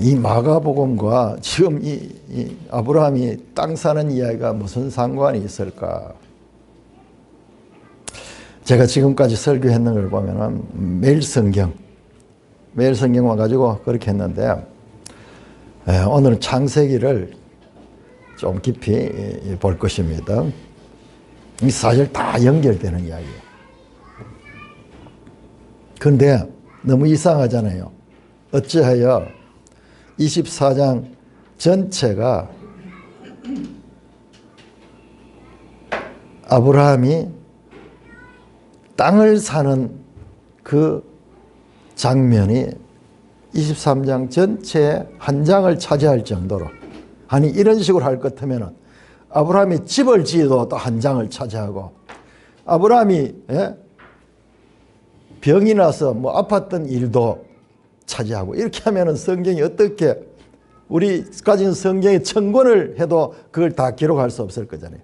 이 마가복음과 지금 이 아브라함이 땅 사는 이야기가 무슨 상관이 있을까? 제가 지금까지 설교했는 걸 보면은 매일 성경만 가지고 그렇게 했는데, 오늘은 창세기를 좀 깊이 볼 것입니다. 이 사실 다 연결되는 이야기예요. 그런데 너무 이상하잖아요. 어찌하여 24장 전체가 아브라함이 땅을 사는 그 장면이 23장 전체의 한 장을 차지할 정도로, 아니 이런 식으로 할 것 같으면 아브라함이 집을 지어도 또 한 장을 차지하고, 아브라함이 병이 나서 뭐 아팠던 일도 차지하고, 이렇게 하면은 성경이 어떻게, 우리 가진 성경의 천권을 해도 그걸 다 기록할 수 없을 거잖아요.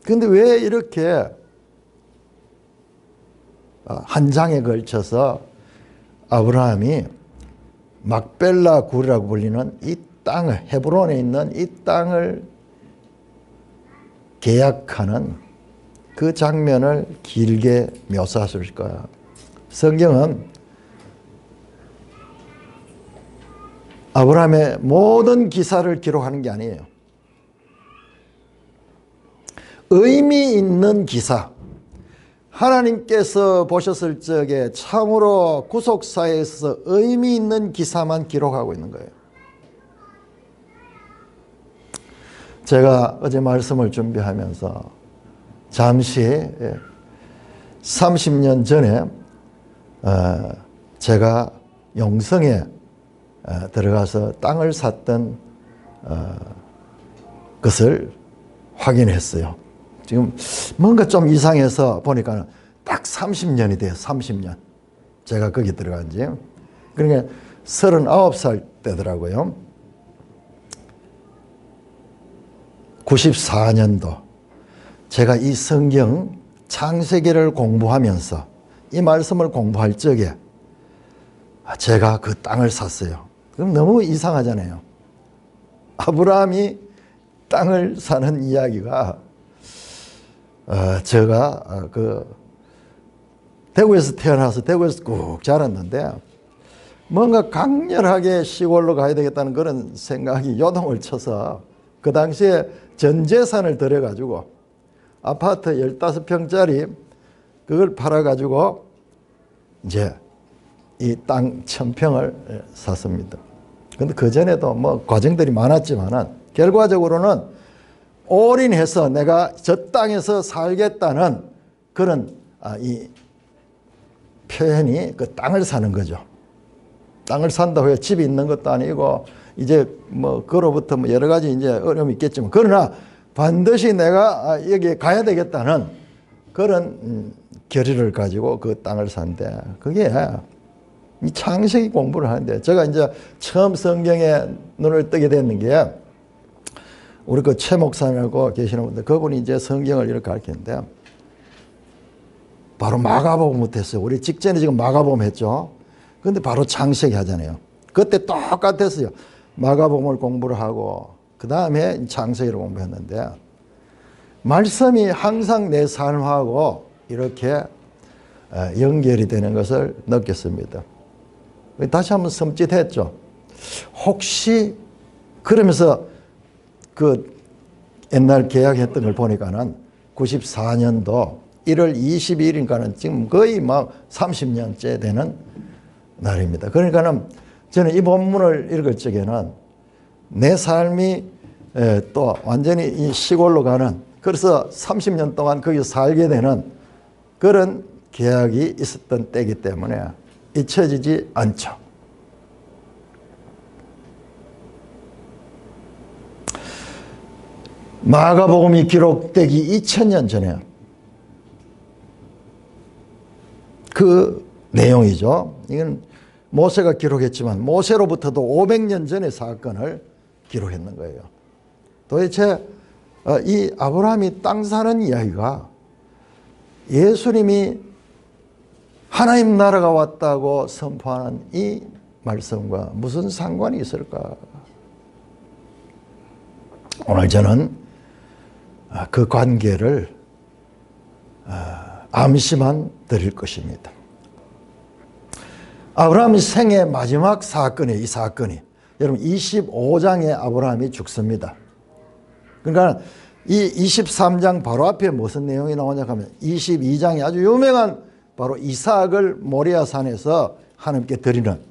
그런데 왜 이렇게 한 장에 걸쳐서 아브라함이 막벨라 굴이라고 불리는 이 땅을, 헤브론에 있는 이 땅을 계약하는 그 장면을 길게 묘사했을까? 성경은 아브라함의 모든 기사를 기록하는 게 아니에요. 의미 있는 기사, 하나님께서 보셨을 적에 참으로 구속사에 있어서 의미 있는 기사만 기록하고 있는 거예요. 제가 어제 말씀을 준비하면서 잠시 30년 전에 제가 용성에 들어가서 땅을 샀던 것을 확인했어요. 지금 뭔가 좀 이상해서 보니까 딱 30년이 돼요. 30년. 제가 거기 들어간 지. 그러니까 39살 때더라고요. 94년도. 제가 이 성경 창세기를 공부하면서 이 말씀을 공부할 적에 제가 그 땅을 샀어요. 그럼 너무 이상하잖아요. 아브라함이 땅을 사는 이야기가 제가 대구에서 태어나서 대구에서 꾹 자랐는데 뭔가 강렬하게 시골로 가야 되겠다는 그런 생각이 요동을 쳐서 그 당시에 전 재산을 들여가지고 아파트 15평짜리 그걸 팔아가지고 이제 이 땅 1000평을 샀습니다. 근데 그전에도 뭐 과정들이 많았지만은 결과적으로는 올인해서 내가 저 땅에서 살겠다는 그런 이 표현이 그 땅을 사는 거죠. 땅을 산다고 해서 집이 있는 것도 아니고 이제 뭐 그로부터 뭐 여러 가지 이제 어려움이 있겠지만, 그러나 반드시 내가 여기에 가야 되겠다는 그런 결의를 가지고 그 땅을 산대. 그게 이 창세기 공부를 하는데, 제가 이제 처음 성경에 눈을 뜨게 됐는 게 우리 그 최 목사님하고 계시는 분들, 그분이 이제 성경을 이렇게 가르치는데 바로 마가복음부터 했어요. 우리 직전에 지금 마가복음 했죠. 근데 바로 창세기 하잖아요. 그때 똑같았어요. 마가복음을 공부를 하고 그 다음에 창세기를 공부했는데, 말씀이 항상 내 삶하고 이렇게 연결이 되는 것을 느꼈습니다. 다시 한번 섬찟했죠. 혹시 그러면서 그 옛날 계약했던 걸 보니까는 94년도 1월 22일인가는 지금 거의 막 30년째 되는 날입니다. 그러니까는 저는 이 본문을 읽을 적에는 내 삶이 또 완전히 이 시골로 가는, 그래서 30년 동안 거기서 살게 되는 그런 계약이 있었던 때이기 때문에 잊혀지지 않죠. 마가복음이 기록되기 2000년 전에 그 내용이죠. 이건 모세가 기록했지만 모세로부터도 500년 전의 사건을 기록했는 거예요. 도대체 이 아브라함이 땅 사는 이야기가 예수님이 하나님 나라가 왔다고 선포하는 이 말씀과 무슨 상관이 있을까? 오늘 저는 그 관계를 암시만 드릴 것입니다. 아브라함 생의 마지막 사건이에요. 이 사건이. 여러분 25장에 아브라함이 죽습니다. 그러니까 이 23장 바로 앞에 무슨 내용이 나오냐 하면 22장이 아주 유명한 바로 이삭을 모리아 산에서 하나님께 드리는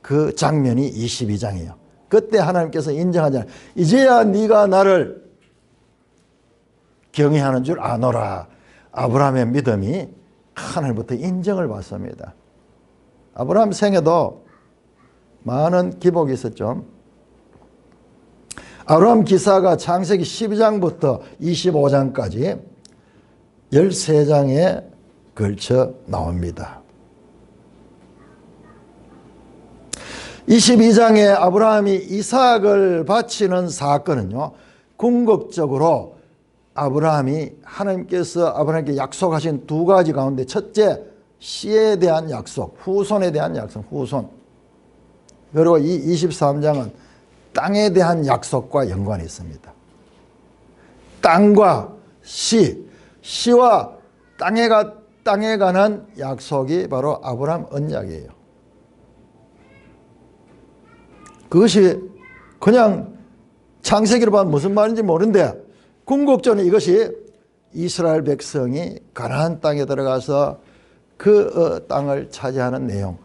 그 장면이 22장이에요. 그때 하나님께서 인정하잖아요. 이제야 네가 나를 경외하는 줄 아노라. 아브라함의 믿음이 하늘부터 인정을 받습니다. 아브라함 생에도 많은 기복이 있었죠. 아브라함 기사가 창세기 12장부터 25장까지 13장에 걸쳐 나옵니다. 22장에 아브라함이 이삭을 바치는 사건은요, 궁극적으로 아브라함이 하나님께서 아브라함에게 약속하신 두 가지 가운데 첫째, 씨에 대한 약속, 후손에 대한 약속, 후손. 그리고 이 23장은 땅에 대한 약속과 연관이 있습니다. 땅과 씨와 땅에 관한 약속이 바로 아브라함 언약이에요. 그것이 그냥 창세기로 보면 무슨 말인지 모르는데 궁극적으로 이것이 이스라엘 백성이 가나안 땅에 들어가서 그 땅을 차지하는 내용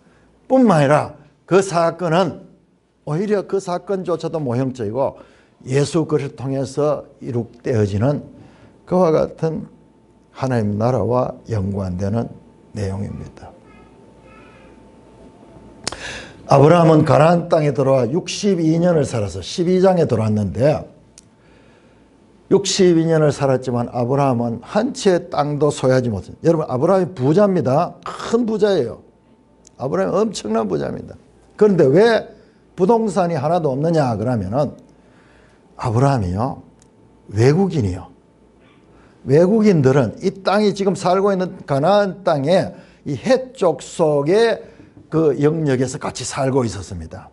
뿐만 아니라 그 사건은 오히려 그 사건조차도 모형적이고 예수 그리스도를 통해서 이룩되어지는 그와 같은 하나님 나라와 연관되는 내용입니다. 아브라함은 가나안 땅에 들어와 62년을 살아서 12장에 들어왔는데 62년을 살았지만 아브라함은 한 채의 땅도 소유하지 못했어요. 여러분 아브라함이 부자입니다. 큰 부자예요. 아브라함이 엄청난 부자입니다. 그런데 왜 부동산이 하나도 없느냐 그러면은 아브라함이요 외국인이요. 외국인들은 이 땅이 지금 살고 있는 가나안 땅에 이 해쪽 속의 그 영역에서 같이 살고 있었습니다.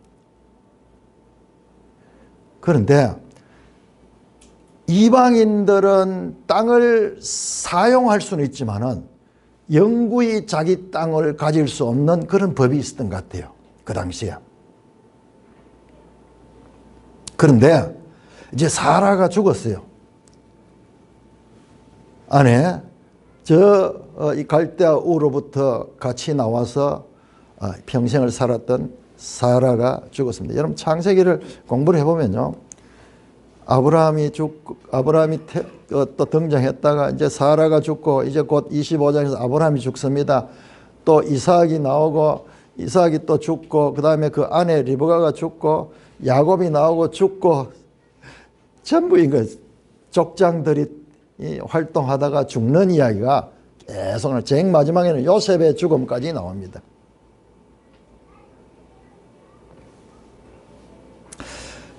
그런데 이방인들은 땅을 사용할 수는 있지만은 영구히 자기 땅을 가질 수 없는 그런 법이 있었던 것 같아요. 그 당시에. 그런데 이제 사라가 죽었어요. 아내, 이 갈대아 우로부터 같이 나와서 평생을 살았던 사라가 죽었습니다. 여러분 창세기를 공부를 해보면요. 아브라함이 또 등장했다가 이제 사라가 죽고 이제 곧 25장에서 아브라함이 죽습니다. 또 이삭이 나오고 이삭이 또 죽고 그 다음에 그 아내 리브가가 죽고 야곱이 나오고 죽고 전부 이거 족장들이 활동하다가 죽는 이야기가 계속 제일 마지막에는 요셉의 죽음까지 나옵니다.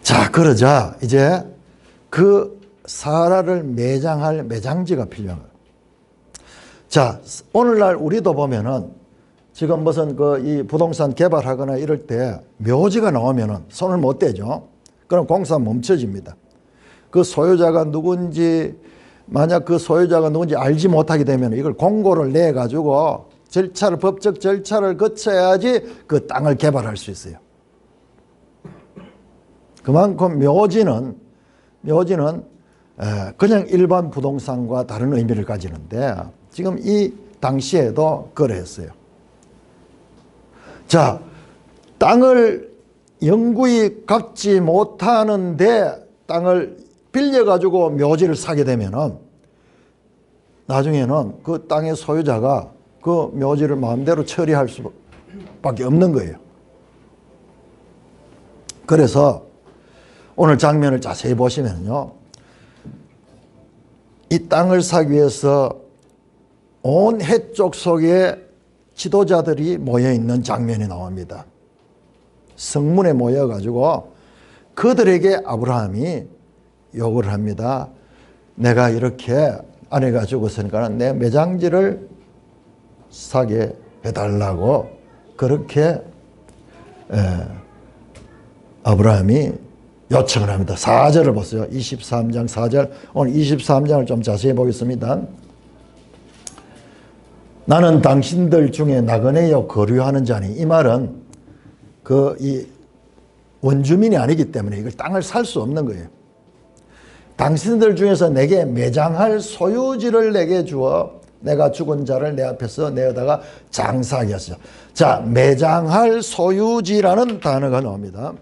자, 그러자 이제 그 사라를 매장할 매장지가 필요한 거예요. 자, 오늘날 우리도 보면은 지금 무슨 이 부동산 개발하거나 이럴 때 묘지가 나오면은 손을 못 대죠. 그럼 공사 멈춰집니다. 그 소유자가 누군지 만약 그 소유자가 누군지 알지 못하게 되면 이걸 공고를 내 가지고 법적 절차를 거쳐야지 그 땅을 개발할 수 있어요. 그만큼 묘지는 그냥 일반 부동산과 다른 의미를 가지는데 지금 이 당시에도 그랬어요. 자, 땅을 영구히 갚지 못하는데 땅을 빌려가지고 묘지를 사게 되면은 나중에는 그 땅의 소유자가 그 묘지를 마음대로 처리할 수밖에 없는 거예요. 그래서 오늘 장면을 자세히 보시면요. 이 땅을 사기 위해서 온 해쪽 속에 지도자들이 모여있는 장면이 나옵니다. 성문에 모여가지고 그들에게 아브라함이 요구를 합니다. 내가 이렇게 아내가 죽었으니까 내 매장지를 사게 해달라고 그렇게 아브라함이 요청을 합니다. 4절을 보세요. 23장 4절. 오늘 23장을 좀 자세히 보겠습니다. 나는 당신들 중에 나그네여 거류하는 자니, 이 말은 이 원주민이 아니기 때문에 이걸 땅을 살 수 없는 거예요. 당신들 중에서 내게 매장할 소유지를 내게 주어 내가 죽은 자를 내 앞에서 내어다가 장사하게 하시오. 자, 매장할 소유지라는 단어가 나옵니다.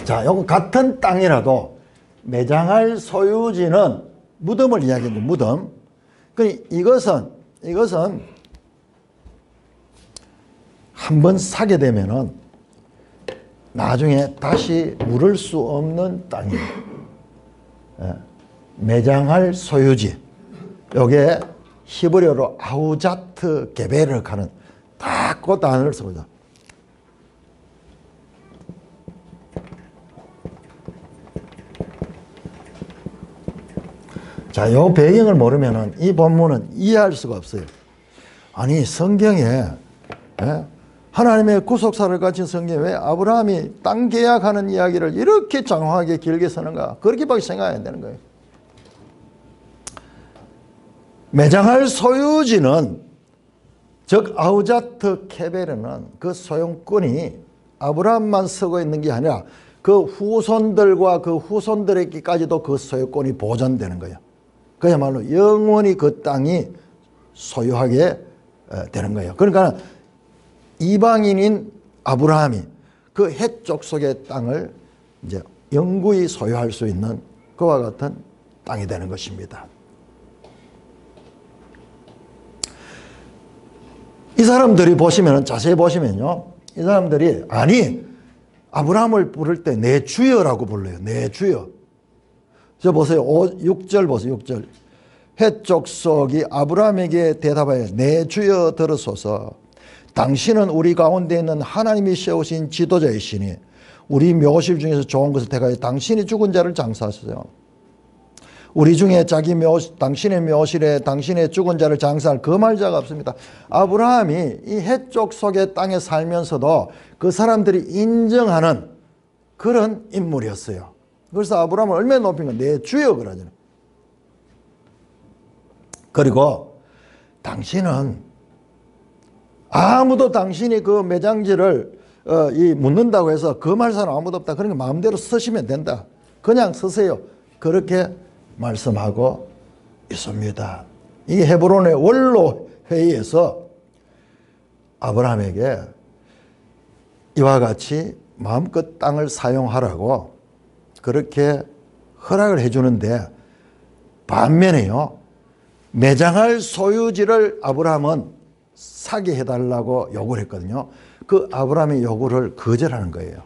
자, 요거 같은 땅이라도 매장할 소유지는 무덤을 이야기하는 무덤. 이것은 한번 사게 되면은 나중에 다시 물을 수 없는 땅이에요. 매장할 소유지. 요게 히브리어로 아우자트 게베르 하는 딱 그 단어를 씁니다. 자, 요 배경을 모르면은 이 본문은 이해할 수가 없어요. 아니, 성경에, 하나님의 구속사를 가진 성경에 왜 아브라함이 땅 계약하는 이야기를 이렇게 장황하게 길게 쓰는가? 그렇게밖에 생각이 안 되는 거예요. 매장할 소유지는, 즉 아우자트 케베르는 그 소유권이 아브라함만 쓰고 있는 게 아니라 그 후손들과 그 후손들에게까지도 그 소유권이 보존되는 거예요. 그야말로 영원히 그 땅이 소유하게 되는 거예요. 그러니까 이방인인 아브라함이 그 헷 족속의 땅을 이제 영구히 소유할 수 있는 그와 같은 땅이 되는 것입니다. 이 사람들이 보시면, 자세히 보시면요, 이 사람들이 아니 아브라함을 부를 때 내 주여라고 불러요. 내 주여. 저 보세요. 6절 보세요. 6절. 헷 족속이 아브라함에게 대답하여 내 주여 들으소서. 당신은 우리 가운데 있는 하나님이 세우신 지도자이시니 우리 묘실 중에서 좋은 것을 택하여 당신이 죽은 자를 장사하소서. 우리 중에 당신의 묘실에 당신의 죽은 자를 장사할 거말자가 없습니다. 아브라함이 이 헷 족속의 땅에 살면서도 그 사람들이 인정하는 그런 인물이었어요. 그래서 아브라함을 얼마나 높인 건 내 주여 그러잖아요. 그리고 당신은 아무도 당신이 그 매장지를 묻는다고 해서 그 말 사람 아무도 없다. 그러니까 마음대로 쓰시면 된다. 그냥 쓰세요. 그렇게 말씀하고 있습니다. 이게 헤브론의 원로 회의에서 아브라함에게 이와 같이 마음껏 땅을 사용하라고 그렇게 허락을 해주는데, 반면에요, 매장할 소유지를 아브라함은 사게 해달라고 요구를 했거든요. 그 아브라함의 요구를 거절하는 거예요.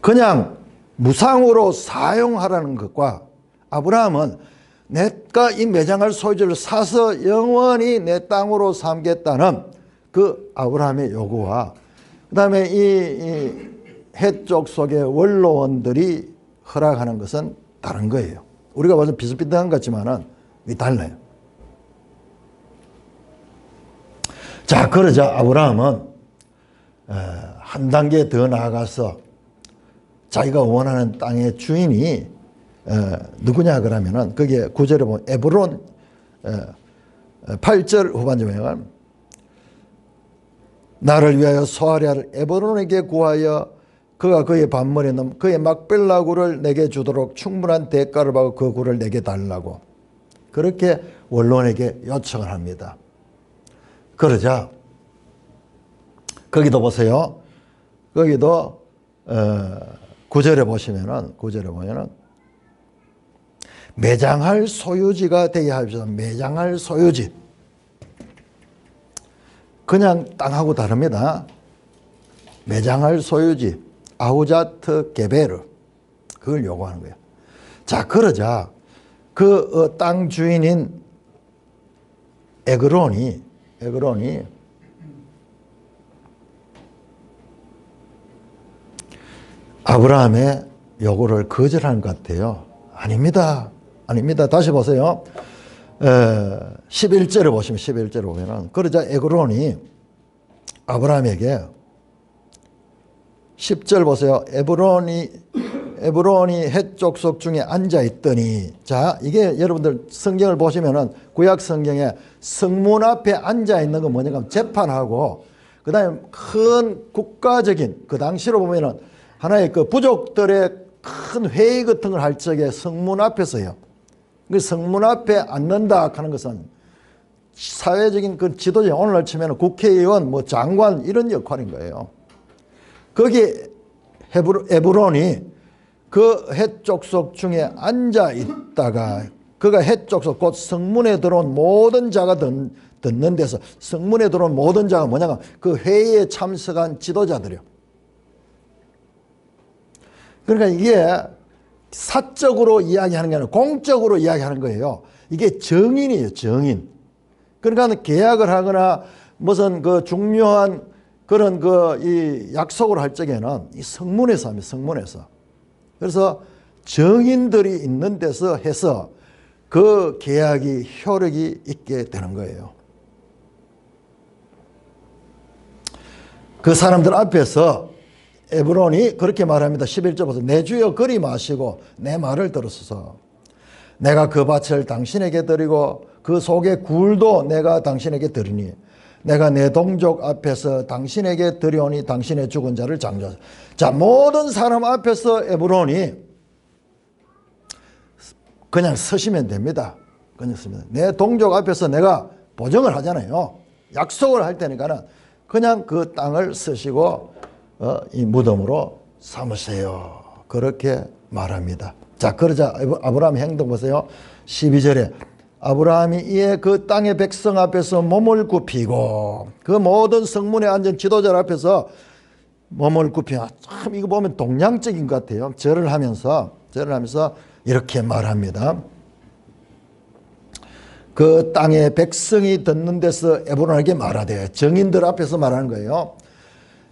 그냥 무상으로 사용하라는 것과 아브라함은 내가 이 매장할 소유지를 사서 영원히 내 땅으로 삼겠다는 그 아브라함의 요구와 그 다음에 이 헷 족속의 원로원들이 허락하는 것은 다른 거예요. 우리가 봐서 비슷비슷한 것 같지만은 달라요. 자, 그러자 아브라함은 한 단계 더 나아가서 자기가 원하는 땅의 주인이 누구냐 그러면은 그게 9절에 보면 에브론 8절 후반절에 보면 나를 위하여 소아리아를 에브론에게 구하여 그가 그의 반머리에 넣은 그의 막벨라 굴을 내게 주도록 충분한 대가를 받고 그 굴을 내게 달라고 그렇게 원로원에게 요청을 합니다. 그러자 거기도 보세요. 거기도 9절에 보면은 매장할 소유지가 되게 하십시오. 매장할 소유지. 그냥 땅하고 다릅니다. 매장할 소유지. 아우자트 게베르. 그걸 요구하는 거예요. 자, 그러자 그 땅 주인인 에그론이 아브라함의 요구를 거절한 것 같아요. 아닙니다. 아닙니다. 다시 보세요. 11절에 보시면 11절에 보면은 그러자 에브론이 아브라함에게 10절 보세요. 에브론이 헷 족속 중에 앉아 있더니, 자, 이게 여러분들 성경을 보시면은 구약 성경에 성문 앞에 앉아 있는 건 뭐냐면 재판하고, 그 다음에 큰 국가적인, 그 당시로 보면은 하나의 그 부족들의 큰 회의 같은 걸 할 적에 성문 앞에서요. 그 성문 앞에 앉는다 하는 것은 사회적인 그 지도자, 오늘날 치면 국회의원, 뭐 장관 이런 역할인 거예요. 거기 에브론이 그 헷 족속 중에 앉아 있다가, 그가 헷 족속 곧 성문에 들어온 모든 자가 듣는 데서, 성문에 들어온 모든 자가 뭐냐면 그 회의에 참석한 지도자들이요. 그러니까 이게 사적으로 이야기하는 게 아니라 공적으로 이야기하는 거예요. 이게 정인이에요, 정인. 그러니까 계약을 하거나 무슨 그 중요한 그런 이 약속을 할 적에는 이 성문에서 합니다, 성문에서. 그래서 정인들이 있는 데서 해서 그 계약이 효력이 있게 되는 거예요. 그 사람들 앞에서 에브론이 그렇게 말합니다. 11절부터 내 주여 그리 마시고 내 말을 들으소서. 내가 그 밭을 당신에게 드리고 그 속의 굴도 내가 당신에게 드리니 내가 내 동족 앞에서 당신에게 드려오니 당신의 죽은 자를 장조하소서. 자, 모든 사람 앞에서 에브론이 그냥 서시면 됩니다. 그냥 서면. 내 동족 앞에서 내가 보증을 하잖아요. 약속을 할 테니까는 그냥 그 땅을 쓰시고 이 무덤으로 삼으세요. 그렇게 말합니다. 자, 그러자 아브라함의 행동 보세요. 12절에 아브라함이 이에 그 땅의 백성 앞에서 몸을 굽히고 그 모든 성문에 앉은 지도자 앞에서 몸을 굽히고, 참 이거 보면 동양적인 것 같아요. 절을 하면서 이렇게 말합니다. 그 땅의 백성이 듣는 데서 에브론에게 말하되, 정인들 앞에서 말하는 거예요.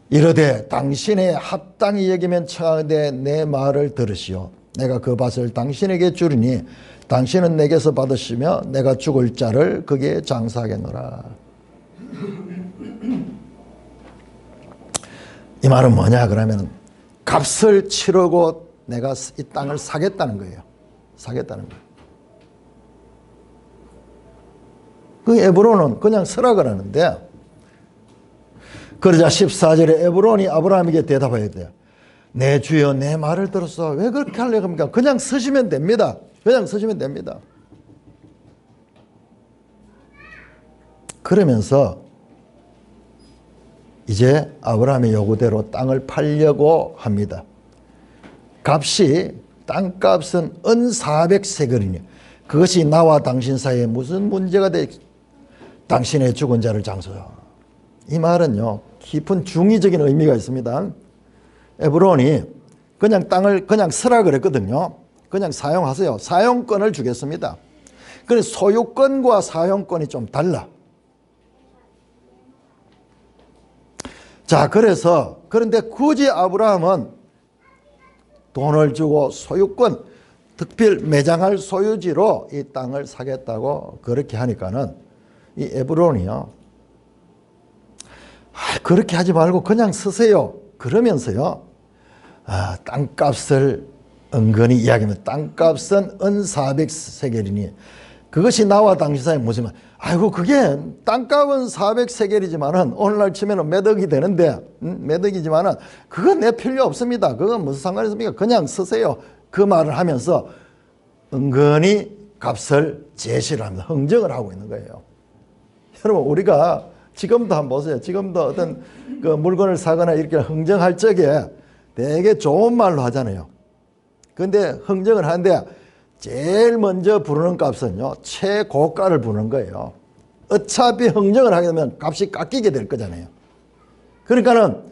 이르되 당신의 합당히 여기면 청하되 내 말을 들으시오. 내가 그 밭을 당신에게 주리니 당신은 내게서 받으시며 내가 죽을 자를 거기에 장사하겠노라. 이 말은 뭐냐 그러면 값을 치르고 내가 이 땅을 사겠다는 거예요. 사겠다는 거예요. 그 에브론은 그냥 서라 그러는데, 그러자 14절에 에브론이 아브라함에게 대답해야 돼요. 내 주여 내 말을 들었어. 왜 그렇게 하려고 합니까? 그냥 서시면 됩니다. 그냥 서시면 됩니다. 그러면서 이제 아브라함의 요구대로 땅을 팔려고 합니다. 땅값은 은 400세겔이니 그것이 나와 당신 사이에 무슨 문제가 돼? 당신의 죽은 자를 장소요. 이 말은요, 깊은 중의적인 의미가 있습니다. 에브론이 그냥 땅을 그냥 서라 그랬거든요. 그냥 사용하세요. 사용권을 주겠습니다. 그래서 소유권과 사용권이 좀 달라. 자, 그런데 굳이 아브라함은 돈을 주고 소유권, 특별 매장할 소유지로 이 땅을 사겠다고 그렇게 하니까는 이 에브론이요, 그렇게 하지 말고 그냥 쓰세요. 그러면서요, 땅값을 은근히 이야기하면 땅값은 은 400세겔이니 그것이 나와 당신 사이에 무슨 말? 아이고, 그게 땅값은 400세겔이지만은 오늘날 치면은 매덕이 되는데, 매덕이지만은 그건 내 필요 없습니다. 그건 무슨 상관이 있습니까? 그냥 쓰세요. 그 말을 하면서 은근히 값을 제시를 합니다. 흥정을 하고 있는 거예요. 여러분, 우리가 지금도 한번 보세요. 지금도 어떤 그 물건을 사거나 이렇게 흥정할 적에 되게 좋은 말로 하잖아요. 근데 흥정을 하는데 제일 먼저 부르는 값은요, 최고가를 부르는 거예요. 어차피 흥정을 하게 되면 값이 깎이게 될 거잖아요. 그러니까는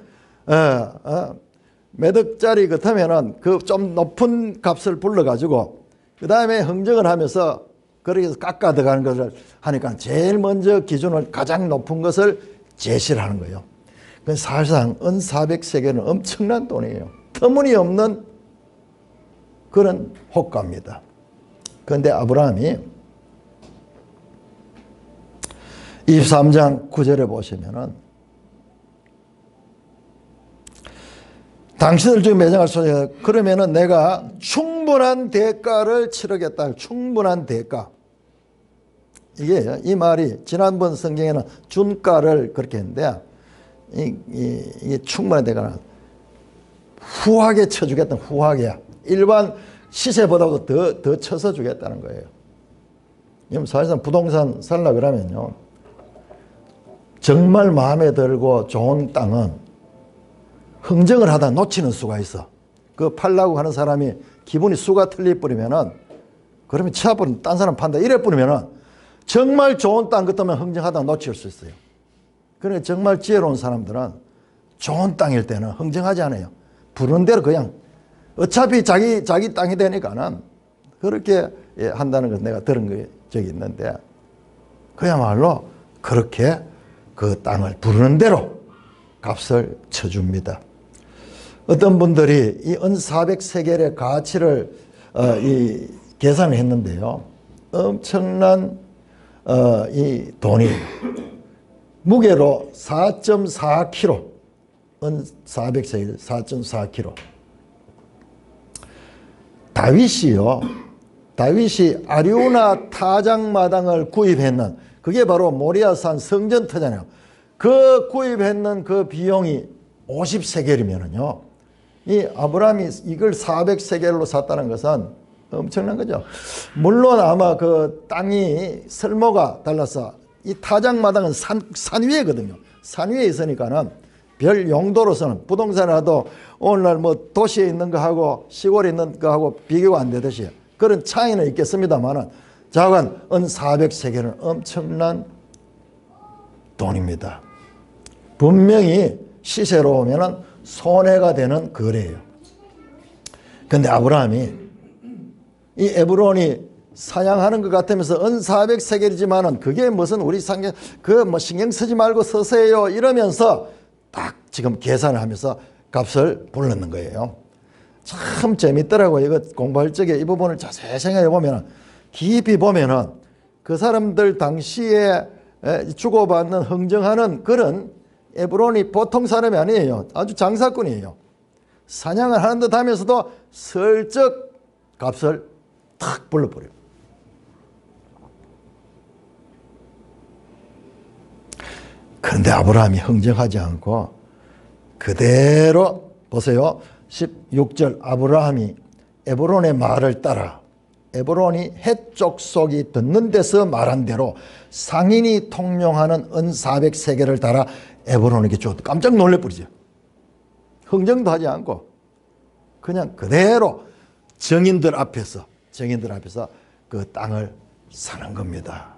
매덕짜리 같으면은 그 좀 높은 값을 불러가지고 그 다음에 흥정을 하면서 그렇게 해서 깎아 들어가는 것을 하니까 제일 먼저 기준을 가장 높은 것을 제시를 하는 거예요. 그 사실상 은 400세겔은 엄청난 돈이에요. 터무니없는 그런 호가입니다. 그런데 아브라함이 23장 9절에 보시면은 당신을 지금 매장할 수 있어요. 그러면은 내가 충분한 대가를 치르겠다. 충분한 대가. 이 말이 지난번 성경에는 준가를 그렇게 했는데 이게 충분한 대가는 후하게 쳐주겠다. 후하게. 일반 시세보다도 더 쳐서 주겠다는 거예요. 사실상 부동산 살라 그러면요. 정말 마음에 들고 좋은 땅은 흥정을 하다 놓치는 수가 있어. 그 팔라고 하는 사람이 기분이 수가 틀릴 뿌리면은 그러면 치아버린 딴 사람 판다 이래 뿌리면은 정말 좋은 땅 같으면 흥정하다 놓칠 수 있어요. 그러니까 정말 지혜로운 사람들은 좋은 땅일 때는 흥정하지 않아요. 부르는 대로 그냥 어차피 자기 땅이 되니까는 그렇게 한다는 걸 내가 들은 적이 있는데 그야말로 그렇게 그 땅을 부르는 대로 값을 쳐줍니다. 어떤 분들이 이 은 400세겔의 가치를 계산을 했는데요. 엄청난 이 돈이 무게로 4.4kg, 은 400세겔 4.4kg. 다윗이 아리우나 타작마당을 구입했는 그게 바로 모리아산 성전터잖아요. 그 구입했는 그 비용이 50세겔이면은요. 이 아브라함이 이걸 400세겔로 샀다는 것은 엄청난 거죠. 물론 아마 그 땅이 설모가 달라서 이 타작마당은 산 위에거든요. 산 위에 있으니까는 별 용도로서는 부동산이라도 오늘날 뭐 도시에 있는 거하고 시골에 있는 거하고 비교가 안 되듯이 그런 차이는 있겠습니다만은 자관 은 400세겔은 엄청난 돈입니다. 분명히 시세로 보면은 손해가 되는 거래예요. 근데 아브라함이 이 에브론이 사냥하는 것 같으면서 은 400세겔이지만은 그게 무슨 우리 상경 그 뭐 신경 쓰지 말고 서세요 이러면서 딱 지금 계산을 하면서 값을 불렀는 거예요. 참 재밌더라고요. 이거 공부할 적에 이 부분을 자세히 생각해 보면 깊이 보면은 그 사람들 당시에 주고받는 흥정하는 그런 에브론이 보통 사람이 아니에요. 아주 장사꾼이에요. 사냥을 하는 듯 하면서도 슬쩍 값을 탁 불러버려요. 그런데 아브라함이 흥정하지 않고 그대로 보세요. 16절 아브라함이 에브론의 말을 따라 에브론이 헷족속이 듣는 데서 말한 대로 상인이 통용하는 은 400세겔을 달아 에브론에게 주었다. 깜짝 놀래버리죠. 흥정도 하지 않고 그냥 그대로 정인들 앞에서 그 땅을 사는 겁니다.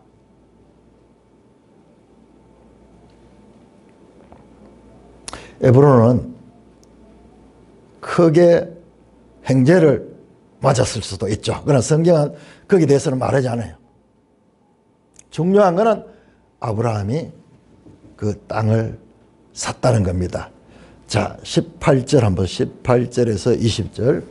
에브론은 크게 행제를 맞았을 수도 있죠. 그러나 성경은 거기에 대해서는 말하지 않아요. 중요한 것은 아브라함이 그 땅을 샀다는 겁니다. 자, 18절 한번 18절에서 20절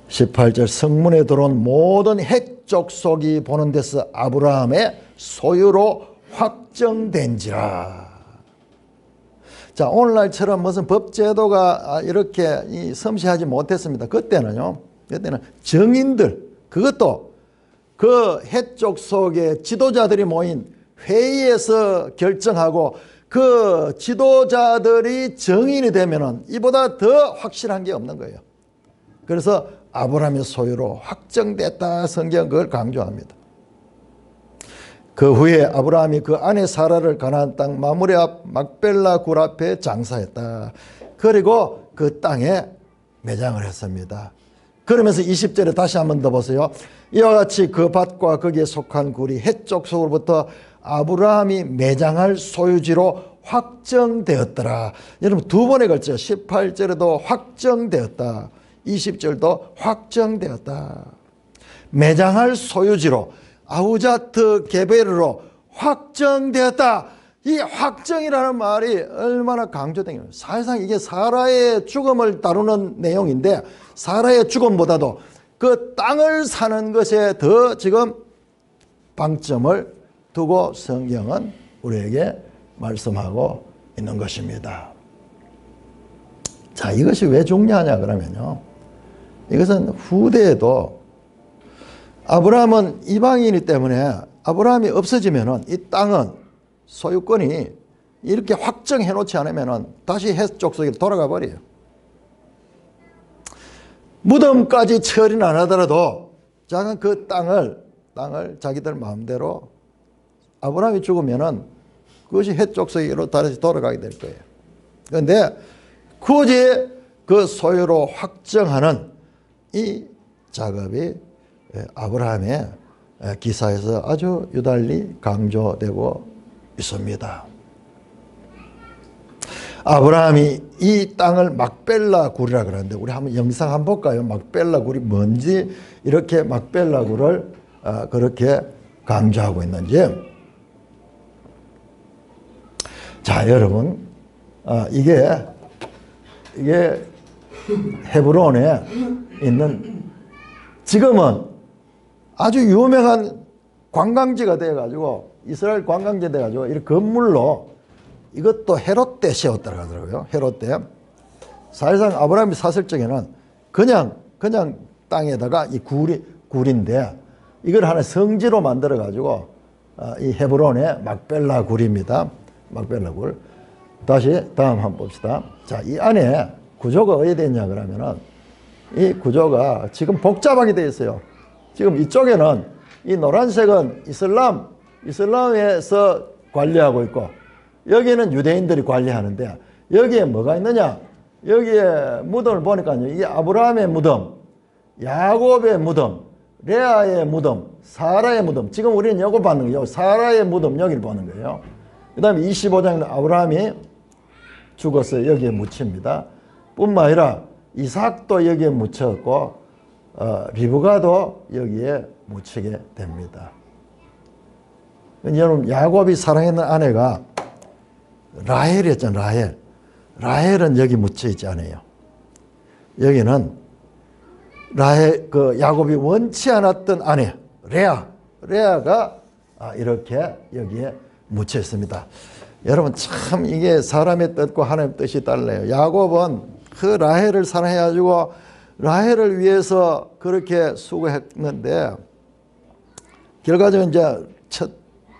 18절 성문에 들어온 모든 헷족속이 보는 데서 아브라함의 소유로 확정된지라. 자, 오늘날처럼 무슨 법제도가 이렇게 섬세하지 못했습니다. 그때는 정인들, 그것도 그 해쪽 속에 지도자들이 모인 회의에서 결정하고 그 지도자들이 정인이 되면은 이보다 더 확실한 게 없는 거예요. 그래서 아브라함의 소유로 확정됐다. 성경 그걸 강조합니다. 그 후에 아브라함이 그 아내 사라를 가나안 땅 마므레 앞 막벨라 굴 앞에 장사했다. 그리고 그 땅에 매장을 했습니다. 그러면서 20절에 다시 한 번 더 보세요. 이와 같이 그 밭과 거기에 속한 굴이 해쪽 속으로부터 아브라함이 매장할 소유지로 확정되었더라. 여러분 두 번에 걸쳐 18절에도 확정되었다. 20절도 확정되었다. 매장할 소유지로 아우자트 게베르로 확정되었다. 이 확정이라는 말이 얼마나 강조된 사실상 이게 사라의 죽음을 다루는 내용인데 사라의 죽음보다도 그 땅을 사는 것에 더 지금 방점을 두고 성경은 우리에게 말씀하고 있는 것입니다. 자, 이것이 왜 중요하냐 그러면요, 이것은 후대에도 아브라함은 이방인이기 때문에 아브라함이 없어지면은 이 땅은 소유권이 이렇게 확정해 놓지 않으면은 다시 헷 족속으로 돌아가 버려요. 무덤까지 처리는 안 하더라도 작은 그 땅을 자기들 마음대로 아브라함이 죽으면은 그것이 헷 족속으로 다시 돌아가게 될 거예요. 그런데 굳이 그 소유로 확정하는 이 작업이 아브라함의 기사에서 아주 유달리 강조되고 있습니다. 아브라함이 이 땅을 막벨라 굴이라 그러는데, 우리 한번 영상 한번 볼까요? 막벨라 굴이 뭔지, 이렇게 막벨라 굴을 그렇게 강조하고 있는지. 자, 여러분, 이게 헤브론에 있는, 지금은 아주 유명한 관광지가 돼가지고, 이스라엘 관광지 돼가지고 이 건물로, 이것도 헤롯 때 세웠다고 하더라고요. 헤롯 때. 사실상 아브라함이 샀을 적에는 그냥 땅에다가 이 굴인데, 이걸 하나 성지로 만들어 가지고 이 헤브론의 막벨라 굴입니다. 막벨라 굴. 다시 다음 한번 봅시다. 자, 이 안에 구조가 어디에 되냐 그러면은, 이 구조가 지금 복잡하게 되어 있어요. 지금 이쪽에는 이 노란색은 이슬람에서 관리하고 있고, 여기는 유대인들이 관리하는데, 여기에 뭐가 있느냐? 여기에 무덤을 보니까요, 이게 아브라함의 무덤, 야곱의 무덤, 레아의 무덤, 사라의 무덤. 지금 우리는 이거 받는 거예요. 사라의 무덤, 여기를 보는 거예요. 그 다음에 25장에는 아브라함이 죽었어요. 여기에 묻힙니다. 뿐만 아니라 이삭도 여기에 묻혔고, 리브가도 여기에 묻히게 됩니다. 여러분, 야곱이 사랑했는 아내가 라헬이었잖아요. 라헬은 여기 묻혀 있지 않아요. 여기는 야곱이 원치 않았던 아내 레아가 이렇게 여기에 묻혀 있습니다. 여러분, 참 이게 사람의 뜻과 하나님의 뜻이 달라요. 야곱은 그 라헬을 사랑해가지고 라헬을 위해서 그렇게 수고했는데, 결과적으로 이제 첫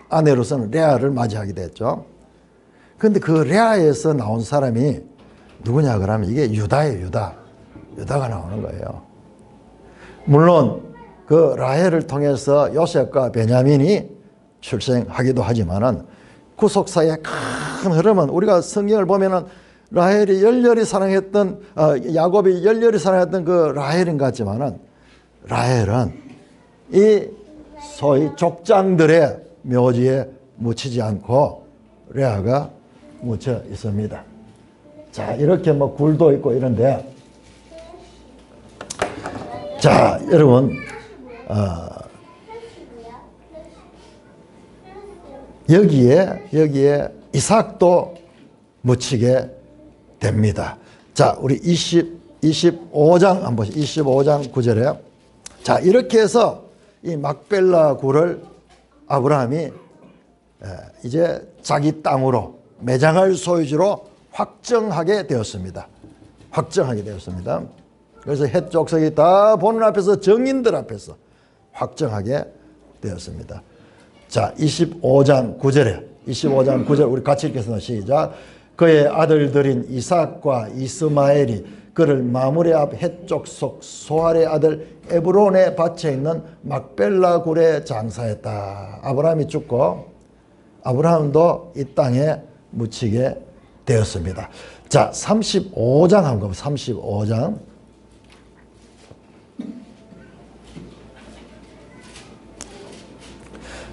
아내로서는 레아를 맞이하게 됐죠. 그런데 그 레아에서 나온 사람이 누구냐 그러면 이게 유다예요. 유다가 나오는 거예요. 물론 그 라헬을 통해서 요셉과 베냐민이 출생하기도 하지만은 구속사의 큰 흐름은, 우리가 성경을 보면은 라헬이 열렬히 사랑했던, 야곱이 열렬히 사랑했던 그 라헬인 것 같지만은, 라헬은 이 소위 족장들의 묘지에 묻히지 않고 레아가 묻혀 있습니다. 자, 이렇게 뭐 굴도 있고 이런데, 자, 여러분, 여기에 이삭도 묻히게 됩니다. 자, 우리 25장 한번 보시죠. 25장 9절에. 자, 이렇게 해서 이 막벨라 굴을 아브라함이 이제 자기 땅으로, 매장할 소유지로 확정하게 되었습니다. 그래서 헷 족속이 다 보는 앞에서, 정인들 앞에서 확정하게 되었습니다. 자, 25장 9절 우리 같이 읽겠습니다. 시작. 그의 아들들인 이삭과 이스마엘이 그를 마므레 앞 헷 족속 소알의 아들 에브론에 밭에 있는 막벨라 굴에 장사했다. 아브라함이 죽고 아브라함도 이 땅에 묻히게 되었습니다. 자, 35장 한번 가보세요. 35장.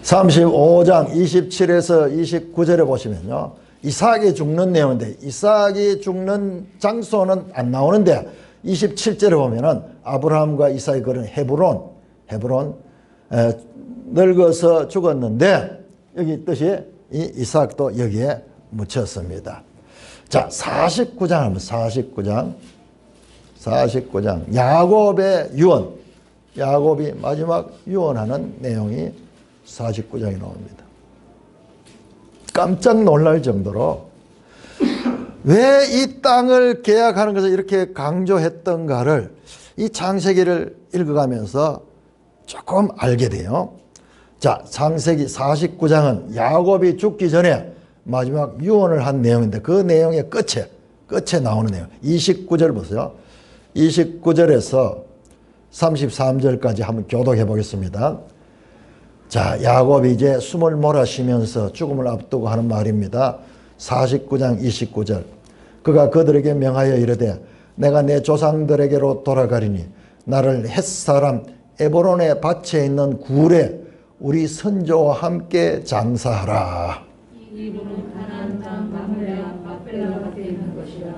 35장 27에서 29절에 보시면요, 이삭이 죽는 내용인데, 이삭이 죽는 장소는 안 나오는데 27절에 보면은 아브라함과 이삭이 걸은 헤브론 늙어서 죽었는데, 여기 뜻이 이 이삭도 여기에 묻혔습니다. 자, 49장 한번, 49장 야곱의 유언. 야곱이 마지막 유언하는 내용이 49장에 나옵니다. 깜짝 놀랄 정도로 왜 이 땅을 계약하는 것을 이렇게 강조했던가를 이 창세기를 읽어가면서 조금 알게 돼요. 자, 창세기 49장은 야곱이 죽기 전에 마지막 유언을 한 내용인데 그 내용의 끝에 나오는 내용. 29절 보세요. 29절에서 33절까지 한번 교독해 보겠습니다. 자, 야곱이 이제 숨을 몰아쉬면서 죽음을 앞두고 하는 말입니다. 49장 29절. 그가 그들에게 명하여 이르되 내가 내 조상들에게로 돌아가리니 나를 헷사람 에브론의 밭에 있는 굴에 우리 선조와 함께 장사하라. 이 굴은 가나안 땅 마므레와 막벨라 밭에 있는 것이라.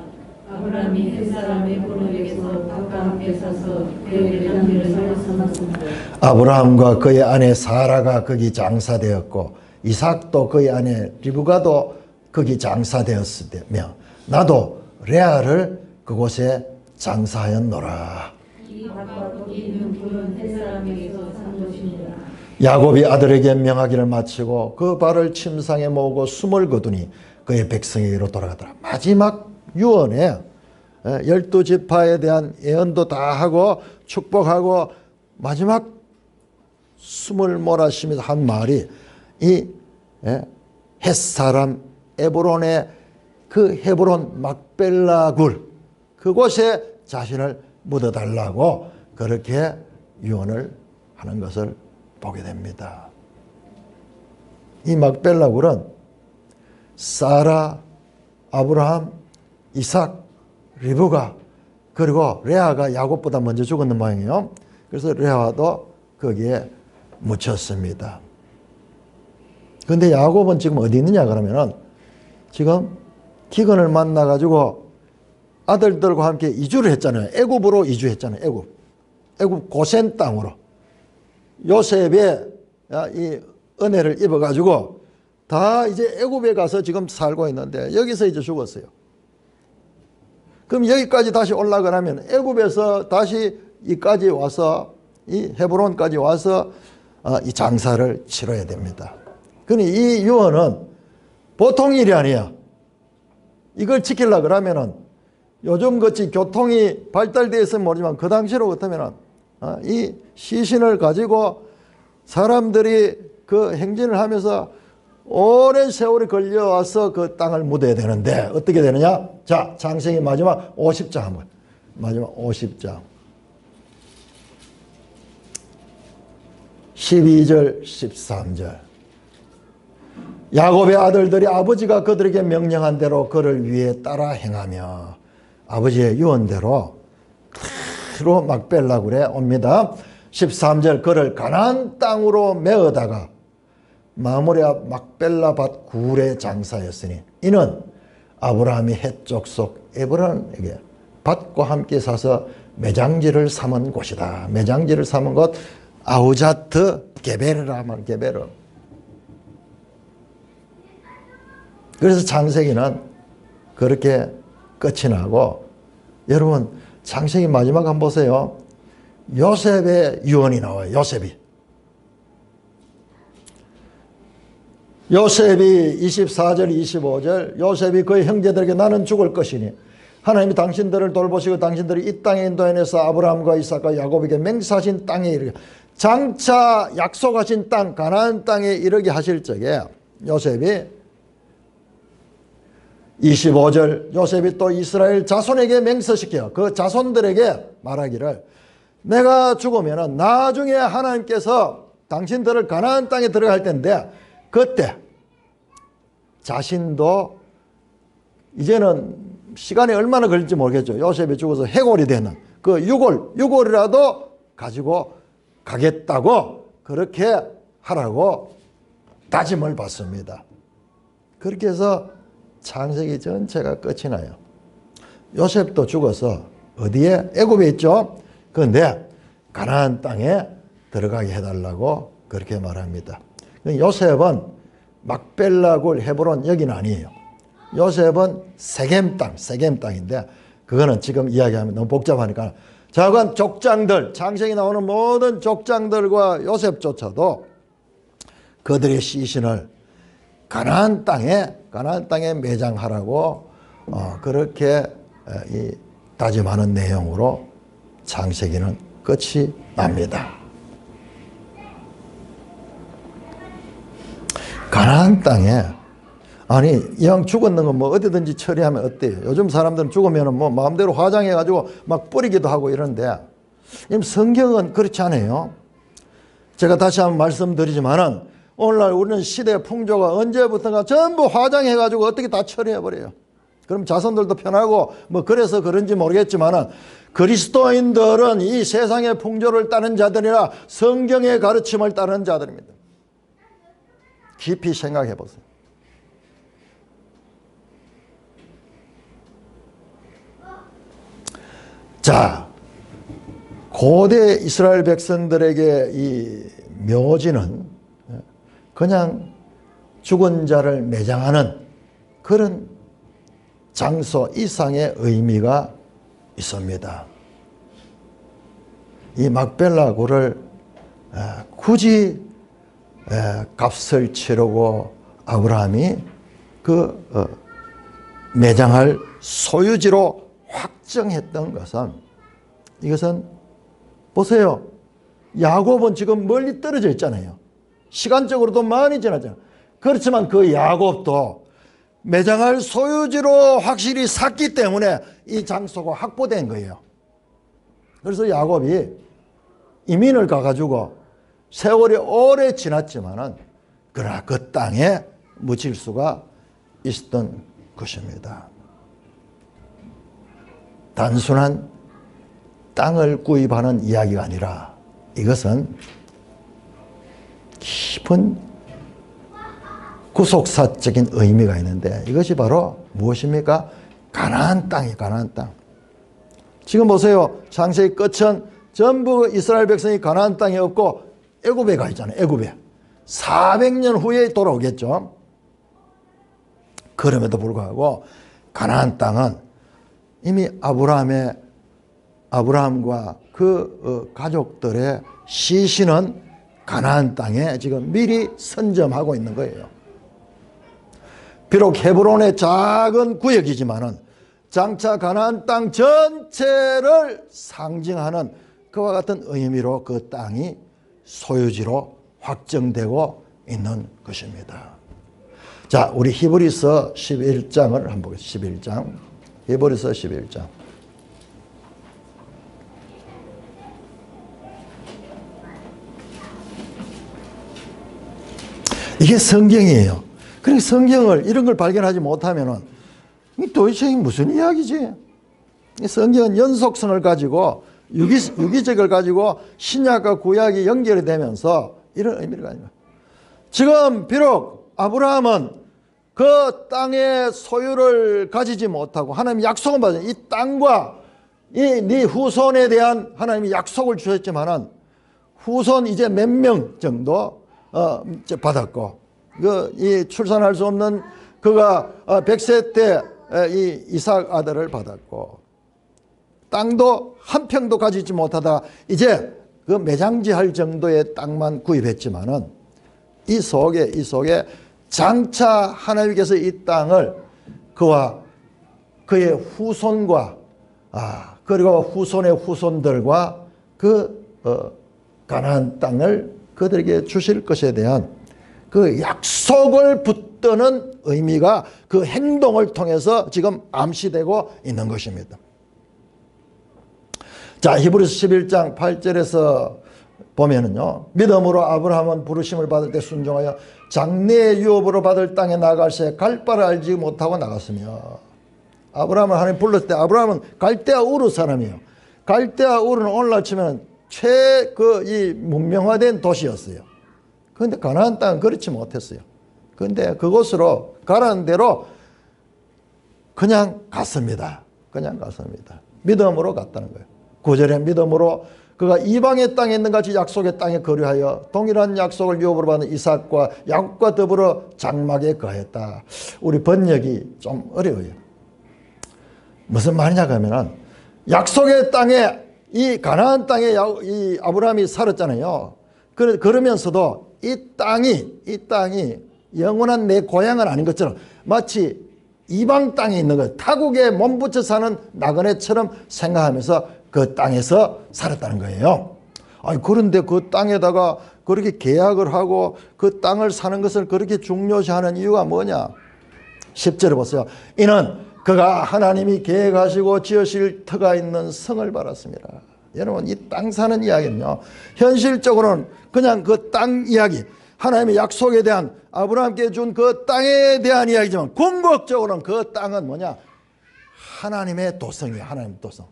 아브라함이 햇사람 에브론에게서 밭과 함께 사서 그의 매장지를 살려 삼았습니다. 아브라함과 그의 아내 사라가 거기 장사되었고 이삭도 그의 아내 리브가도 거기 장사되었으며 나도 레아를 그곳에 장사하였노라. 이 밭과 거기 있는 굴은 햇사람에게서 산 것입니다. 야곱이 아들에게 명하기를 마치고 그 발을 침상에 모으고 숨을 거두니 그의 백성에게로 돌아가더라. 마지막 유언에 12지파에 대한 예언도 다 하고 축복하고 마지막 숨을 몰아쉬면서 한 말이 이 헷사람 에브론의 그 헤브론 막벨라 굴 그곳에 자신을 묻어달라고 그렇게 유언을 하는 것을 보게 됩니다. 이 막벨라 굴은 사라, 아브라함, 이삭, 리브가 그리고 레아가 야곱보다 먼저 죽었는 모양이에요. 그래서 레아도 거기에 묻혔습니다. 그런데 야곱은 지금 어디 있느냐 그러면은 지금 기근을 만나가지고 아들들과 함께 이주를 했잖아요. 애굽으로 이주했잖아요. 애굽 고센 땅으로. 요셉의 이 은혜를 입어가지고 다 이제 애굽에 가서 지금 살고 있는데 여기서 이제 죽었어요. 그럼 여기까지 다시 올라가려면 애굽에서 다시 이까지 와서 이 헤브론까지 와서 이 장사를 치러야 됩니다. 그러니 이 유언은 보통 일이 아니에요. 이걸 지키려고 그러면은 요즘 같이 교통이 발달되어 있으면 모르지만 그 당시로 같으면은 이 시신을 가지고 사람들이 그 행진을 하면서 오랜 세월이 걸려와서 그 땅을 묻어야 되는데 어떻게 되느냐? 자, 창세기 마지막 50장 한번. 마지막 50장. 12절, 13절. 야곱의 아들들이 아버지가 그들에게 명령한 대로 그를 위해 따라 행하며 아버지의 유언대로 그로 막벨라 굴에 옵니다. 13절 그를 가나안 땅으로 메어다가 마므레 앞 막벨라 밭 굴에 장사였으니 이는 아브라함이 헷 족 에브론에게 밭과 함께 사서 매장지를 삼은 곳이다. 매장지를 삼은 곳 아우자트 게베르라 말 게베르. 그래서 창세기는 그렇게 끝이 나고 여러분 창세기 마지막 한번 보세요. 요셉의 유언이 나와요. 요셉이 24절 25절 요셉이 그의 형제들에게 나는 죽을 것이니 하나님이 당신들을 돌보시고 당신들이 이 땅에 인도해내서 아브라함과 이삭과 야곱에게 맹세하신 땅에 이르게 장차 약속하신 땅 가나안 땅에 이르게 하실 적에 요셉이 25절 요셉이 또 이스라엘 자손에게 맹세시켜 그 자손들에게 말하기를 내가 죽으면 나중에 하나님께서 당신들을 가나안 땅에 들어갈 텐데 그때 자신도 이제는 시간이 얼마나 걸릴지 모르겠죠. 요셉이 죽어서 해골이 되는 그 유골이라도 가지고 가겠다고 그렇게 하라고 다짐을 받습니다. 그렇게 해서 창세기 전체가 끝이 나요. 요셉도 죽어서 어디에? 애굽에 있죠. 그런데 가나안 땅에 들어가게 해달라고 그렇게 말합니다. 요셉은 막벨라 굴 헤브론 여기는 아니에요. 요셉은 세겜 땅인데 그거는 지금 이야기하면 너무 복잡하니까 자관 족장들, 창세기 나오는 모든 족장들과 요셉조차도 그들의 시신을 가나안 땅에 매장하라고 그렇게 다짐하는 내용으로 창세기는 끝이 납니다. 가나안 땅에 아니 이왕 죽었는 건 뭐 어디든지 처리하면 어때요? 요즘 사람들은 죽으면 뭐 마음대로 화장해 가지고 막 뿌리기도 하고 이런데 성경은 그렇지 않아요. 제가 다시 한번 말씀드리지만은 오늘날 우리는 시대 풍조가 언제부턴가 전부 화장해 가지고 어떻게 다 처리해 버려요. 그럼 자손들도 편하고 뭐 그래서 그런지 모르겠지만은 그리스도인들은 이 세상의 풍조를 따른 자들이라 성경의 가르침을 따르는 자들입니다. 깊이 생각해 보세요. 자, 고대 이스라엘 백성들에게 이 묘지는 그냥 죽은 자를 매장하는 그런 장소 이상의 의미가 있습니다. 이 막벨라 굴을 굳이 값을 치르고 아브라함이 매장할 소유지로 확정했던 것은 이것은 보세요. 야곱은 지금 멀리 떨어져 있잖아요. 시간적으로도 많이 지났잖아요. 그렇지만 그 야곱도 매장할 소유지로 확실히 샀기 때문에 이 장소가 확보된 거예요. 그래서 야곱이 이민을 가가지고 세월이 오래 지났지만은 그러나 그 땅에 묻힐 수가 있었던 것입니다. 단순한 땅을 구입하는 이야기가 아니라 이것은 깊은 구속사적인 의미가 있는데 이것이 바로 무엇입니까? 가나안 땅이에요. 가나안 땅. 지금 보세요. 창세기 끝은 전부 이스라엘 백성이 가나안 땅에 없고 애굽에 가 있잖아요. 애굽에. 400년 후에 돌아오겠죠. 그럼에도 불구하고 가나안 땅은 이미 아브라함과 그 가족들의 시신은 가나안 땅에 지금 미리 선점하고 있는 거예요. 비록 헤브론의 작은 구역이지만은 장차 가나안 땅 전체를 상징하는 그와 같은 의미로 그 땅이 소유지로 확정되고 있는 것입니다. 자, 우리 히브리서 11장을 한번 보겠습니다. 11장. 히브리서 11장. 이게 성경이에요. 그러니까 성경을 이런 걸 발견하지 못하면은 도대체 이게 무슨 이야기지? 성경은 연속성을 가지고 유기적을 가지고 신약과 구약이 연결이 되면서 이런 의미를 가지고 지금 비록 아브라함은 그 땅의 소유를 가지지 못하고 하나님이 약속은 받았어요. 이 땅과 네 후손에 대한 하나님이 약속을 주셨지만은 후손 이제 몇 명 정도 받았고 이 출산할 수 없는 그가 100세 때 이 이삭 아들을 받았고 땅도 한 평도 가지지 못하다 이제 그 매장지할 정도의 땅만 구입했지만은 이 속에 장차 하나님께서 이 땅을 그와 그의 후손과 그리고 후손의 후손들과 가나안 땅을 그들에게 주실 것에 대한 그 약속을 붙드는 의미가 그 행동을 통해서 지금 암시되고 있는 것입니다. 자, 히브리서 11장 8절에서 보면은요, 믿음으로 아브라함은 부르심을 받을 때 순종하여 장래의 유업으로 받을 땅에 나갈 새 갈 바를 알지 못하고 나갔으며, 아브라함을 하나님 불렀을 때 아브라함은 갈대아 우르 사람이에요. 갈대아 우르는 오늘날 치면 이 문명화된 도시였어요. 그런데 가나안 땅은 그렇지 못했어요. 그런데 그곳으로 가라는 대로 그냥 갔습니다. 그냥 갔습니다. 믿음으로 갔다는 거예요. 9절에 믿음으로 그가 이방의 땅에 있는 같이 약속의 땅에 거류하여 동일한 약속을 유업으로 받은 이삭과 야곱과 더불어 장막에 거했다. 우리 번역이 좀 어려워요. 무슨 말이냐 하면은 약속의 땅에 이 가나안 땅에 이 아브라함이 살았잖아요. 그러면서도 이 땅이 영원한 내 고향은 아닌 것처럼 마치 이방 땅에 있는 것, 타국에 몸붙여 사는 나그네처럼 생각하면서 그 땅에서 살았다는 거예요. 아니, 그런데 그 땅에다가 그렇게 계약을 하고 그 땅을 사는 것을 그렇게 중요시하는 이유가 뭐냐? 10절에 보세요. 이는 그가 하나님이 계획하시고 지으실 터가 있는 성을 받았습니다. 여러분, 이 땅 사는 이야기는요, 현실적으로는 그냥 그 땅 이야기, 하나님의 약속에 대한, 아브라함께 준 그 땅에 대한 이야기지만 궁극적으로는 그 땅은 뭐냐? 하나님의 도성이에요. 하나님의 도성.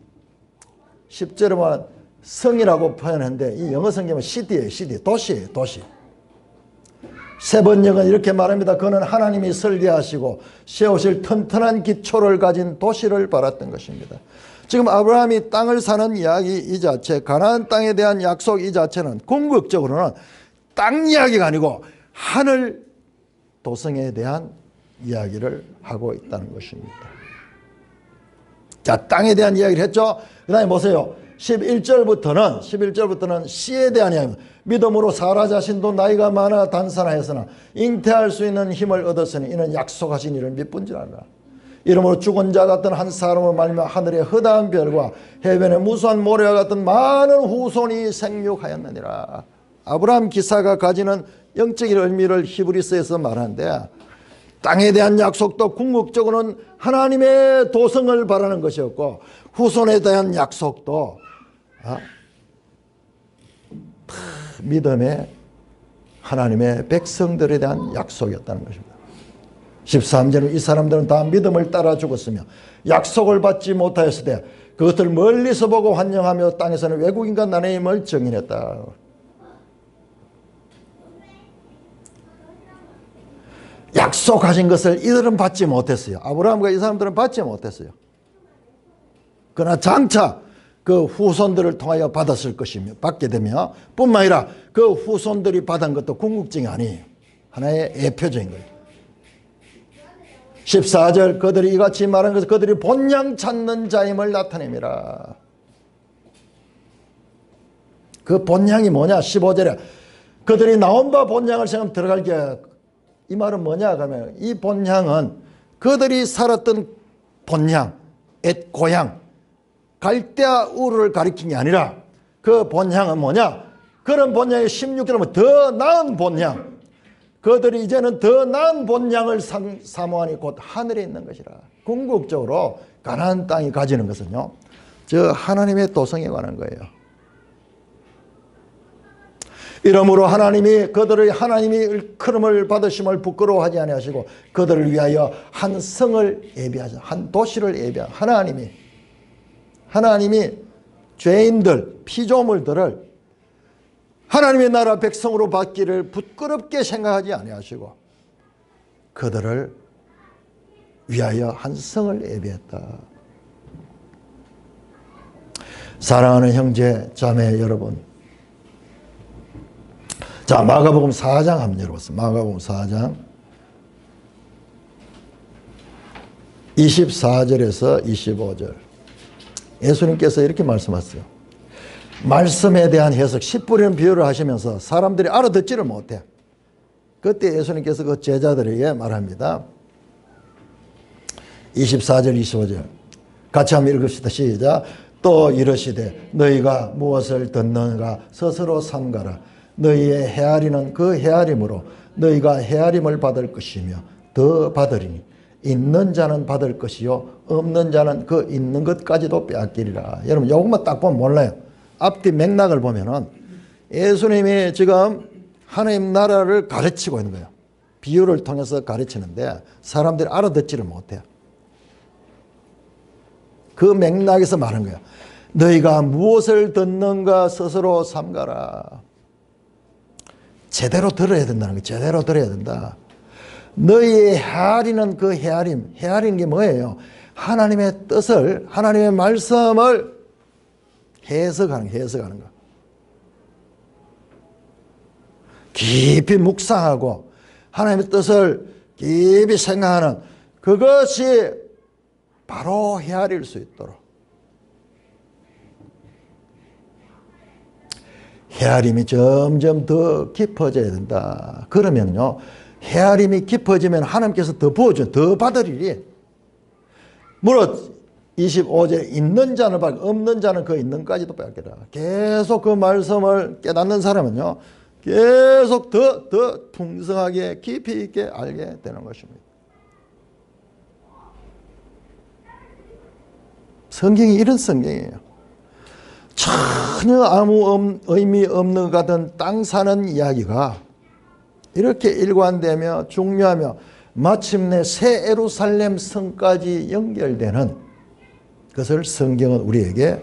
10절에 보면 성이라고 표현했는데 이 영어 성경은 시티예요. 시티, 도시예요. 도시. 세 번역은 이렇게 말합니다. 그는 하나님이 설계하시고 세우실 튼튼한 기초를 가진 도시를 바랐던 것입니다. 지금 아브라함이 땅을 사는 이야기 이 자체, 가나안 땅에 대한 약속 이 자체는 궁극적으로는 땅 이야기가 아니고 하늘 도성에 대한 이야기를 하고 있다는 것입니다. 자, 땅에 대한 이야기를 했죠. 그 다음에 보세요. 11절부터는 씨에 대한 이야기입니다. 믿음으로 사라 자신도 나이가 많아 단산하였으나 잉태할 수 있는 힘을 얻었으니 이는 약속하신 이를 믿은 줄 알라. 이러므로 죽은 자 같은 한 사람을 말미암아 하늘의 허다한 별과 해변의 무수한 모래와 같은 많은 후손이 생육하였느니라. 아브라함 기사가 가지는 영적인 의미를 히브리서에서 말하는데, 땅에 대한 약속도 궁극적으로는 하나님의 도성을 바라는 것이었고, 후손에 대한 약속도 믿음의 하나님의 백성들에 대한 약속이었다는 것입니다. 13절은 이 사람들은 다 믿음을 따라 죽었으며 약속을 받지 못하였을 때 그것을 멀리서 보고 환영하며 땅에서는 외국인과 나누임을 증인했다. 약속하신 것을 이들은 받지 못했어요. 아브라함과 이 사람들은 받지 못했어요. 그러나 장차 그 후손들을 통하여 받았을 것이며 받게 되며 뿐만 아니라 그 후손들이 받은 것도 궁극적이 아니에요. 하나의 예표적인 거예요. 14절 그들이 이같이 말한 것은 그들이 본향 찾는 자임을 나타냅니다. 그 본향이 뭐냐? 15절에 그들이 나온 바 본향을 생각하면 들어갈 게, 이 말은 뭐냐 그러면 이 본향은 그들이 살았던 본향, 옛 고향, 갈대아 우르를 가리킨 게 아니라 그 본향은 뭐냐? 그런 본향이 16절은 더 나은 본향. 그들이 이제는 더 나은 본향을 사모하니 곧 하늘에 있는 것이라. 궁극적으로 가나안 땅이 가지는 것은요, 저 하나님의 도성에 관한 거예요. 이러므로 하나님이 그들의 하나님이 일컬음을 받으심을 부끄러워하지 아니하시고 그들을 위하여 한 성을 예비하자, 한 도시를 예비하자. 하나님이 죄인들, 피조물들을 하나님의 나라 백성으로 받기를 부끄럽게 생각하지 아니하시고 그들을 위하여 한 성을 예비했다. 사랑하는 형제 자매 여러분, 자, 마가복음 4장 한번 열어보세요. 마가복음 4장 24절에서 25절. 예수님께서 이렇게 말씀하세요. 말씀에 대한 해석, 씨 뿌리는 비유를 하시면서 사람들이 알아듣지를 못해. 그때 예수님께서 그 제자들에게 말합니다. 24절 25절 같이 한번 읽읍시다. 시작. 또 이르시되 너희가 무엇을 듣는가 스스로 삼가라. 너희의 헤아리는 그 헤아림으로 너희가 헤아림을 받을 것이며 더 받으리니 있는 자는 받을 것이요 없는 자는 그 있는 것까지도 빼앗기리라. 여러분 이것만 딱 보면 몰라요. 앞뒤 맥락을 보면은 예수님이 지금 하나님 나라를 가르치고 있는 거예요. 비유를 통해서 가르치는데 사람들이 알아듣지를 못해요. 그 맥락에서 말한 거예요. 너희가 무엇을 듣는가 스스로 삼가라. 제대로 들어야 된다는 거예요. 제대로 들어야 된다. 너희의 헤아리는 그 헤아리는 게 뭐예요? 하나님의 뜻을, 하나님의 말씀을 해석하는 거. 깊이 묵상하고 하나님의 뜻을 깊이 생각하는 그것이 바로 헤아릴 수 있도록 헤아림이 점점 더 깊어져야 된다. 그러면요, 헤아림이 깊어지면 하나님께서 더 부어줘, 더 받으리리. 물론 25절 있는 자는 받고 없는 자는 그 있는까지도 받기라. 계속 그 말씀을 깨닫는 사람은요, 계속 더 풍성하게 깊이 있게 알게 되는 것입니다. 성경이 이런 성경이에요. 전혀 아무 의미 없는 것 같은 땅 사는 이야기가 이렇게 일관되며 중요하며 마침내 새 예루살렘 성까지 연결되는 것을 성경은 우리에게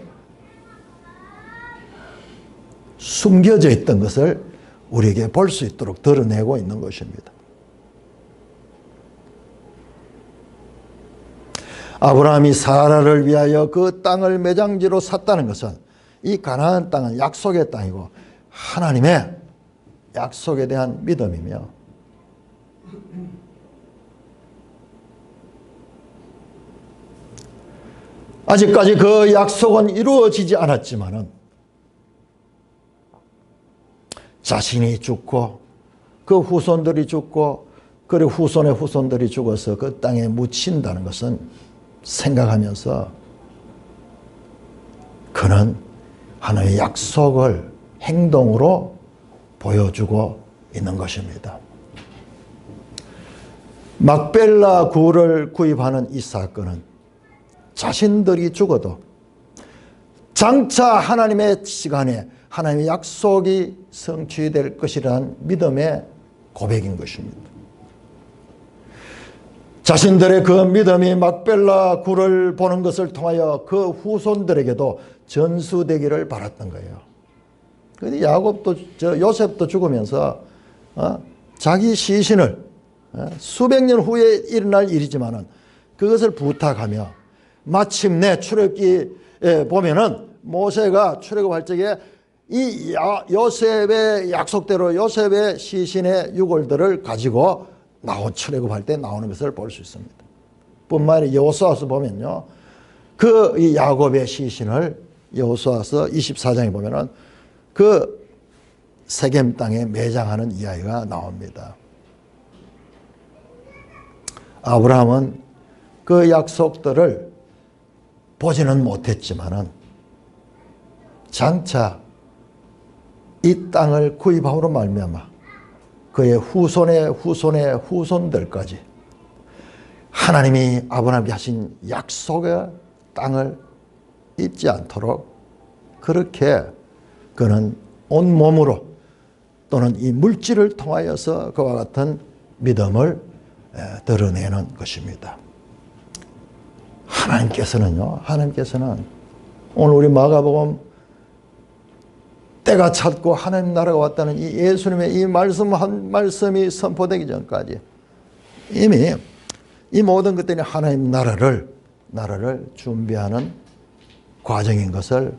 숨겨져 있던 것을 우리에게 볼 수 있도록 드러내고 있는 것입니다. 아브라함이 사라를 위하여 그 땅을 매장지로 샀다는 것은 이 가나안 땅은 약속의 땅이고 하나님의 약속에 대한 믿음이며 아직까지 그 약속은 이루어지지 않았지만은 자신이 죽고 그 후손들이 죽고 그리고 후손의 후손들이 죽어서 그 땅에 묻힌다는 것은 생각하면서 그는 하나님의 약속을 행동으로 보여주고 있는 것입니다. 막벨라 굴을 구입하는 이 사건은 자신들이 죽어도 장차 하나님의 시간에 하나님의 약속이 성취될 것이라는 믿음의 고백인 것입니다. 자신들의 그 믿음이 막벨라 굴을 보는 것을 통하여 그 후손들에게도 전수되기를 바랐던 거예요. 그런데 야곱도 요셉도 죽으면서 자기 시신을 수백 년 후에 일어날 일이지만은 그것을 부탁하며 마침내 출애굽기에 보면은 모세가 출애굽할 적에 이 요셉의 약속대로 요셉의 시신의 유골들을 가지고 출애굽할 때 나오는 것을 볼 수 있습니다. 뿐만 아니라 여호수아서 보면요, 그 야곱의 시신을 여호수아서 24장에 보면은 그 세겜 땅에 매장하는 이야기가 나옵니다. 아브라함은 그 약속들을 보지는 못했지만은 장차 이 땅을 구입함으로 말미암아 그의 후손의 후손의 후손들까지 하나님이 아브라함에게 하신 약속의 땅을 잊지 않도록 그렇게 그는 온몸으로 또는 이 물질을 통하여서 그와 같은 믿음을 드러내는 것입니다. 하나님께서는 오늘 우리 마가복음 때가 찼고 하나님 나라가 왔다는 이 예수님의 이 말씀 한 말씀이 선포되기 전까지 이미 이 모든 것들이 하나님 나라를 준비하는 과정인 것을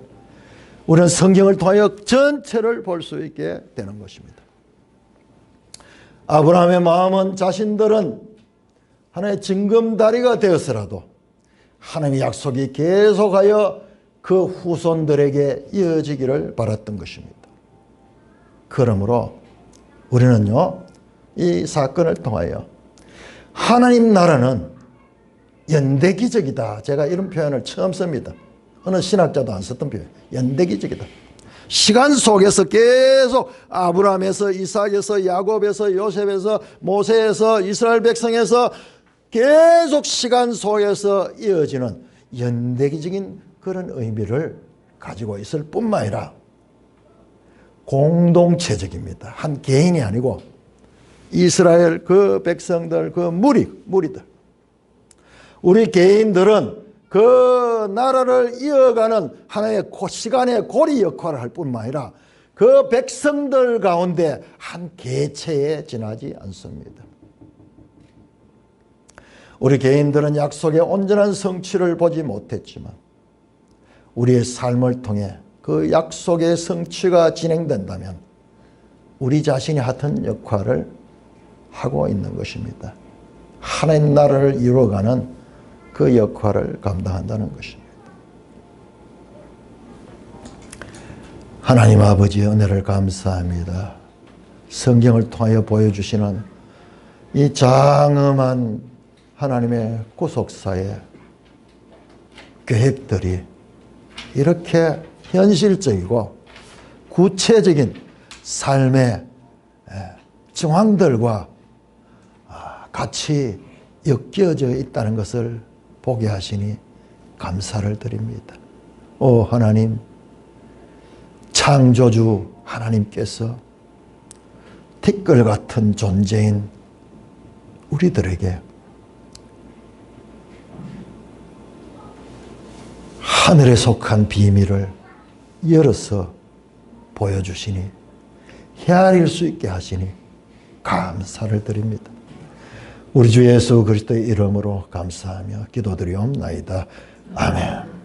우리는 성경을 통하여 전체를 볼 수 있게 되는 것입니다. 아브라함의 마음은 자신들은 하나님의 징검다리가 되어서라도 하나님의 약속이 계속하여 그 후손들에게 이어지기를 바랐던 것입니다. 그러므로 우리는요, 이 사건을 통하여 하나님 나라는 연대기적이다. 제가 이런 표현을 처음 씁니다. 어느 신학자도 안 썼던 표현. 연대기적이다. 시간 속에서 계속 아브라함에서 이삭에서 야곱에서 요셉에서 모세에서 이스라엘 백성에서 계속 시간 속에서 이어지는 연대기적인 그런 의미를 가지고 있을 뿐만 아니라 공동체적입니다. 한 개인이 아니고 이스라엘 그 백성들, 그 무리들, 우리 개인들은 그 나라를 이어가는 하나의 시간의 고리 역할을 할 뿐만 아니라 그 백성들 가운데 한 개체에 지나지 않습니다. 우리 개인들은 약속의 온전한 성취를 보지 못했지만 우리의 삶을 통해 그 약속의 성취가 진행된다면 우리 자신이 같은 역할을 하고 있는 것입니다. 하나님 나라를 이루어가는 그 역할을 감당한다는 것입니다. 하나님 아버지의 은혜를 감사합니다. 성경을 통하여 보여주시는 이 장엄한 하나님의 구속사의 계획들이 이렇게 현실적이고 구체적인 삶의 정황들과 같이 엮여져 있다는 것을 보게 하시니 감사를 드립니다. 오 하나님, 창조주 하나님께서 티끌 같은 존재인 우리들에게 하늘에 속한 비밀을 열어서 보여주시니 헤아릴 수 있게 하시니 감사를 드립니다. 우리 주 예수 그리스도의 이름으로 감사하며 기도드리옵나이다. 아멘.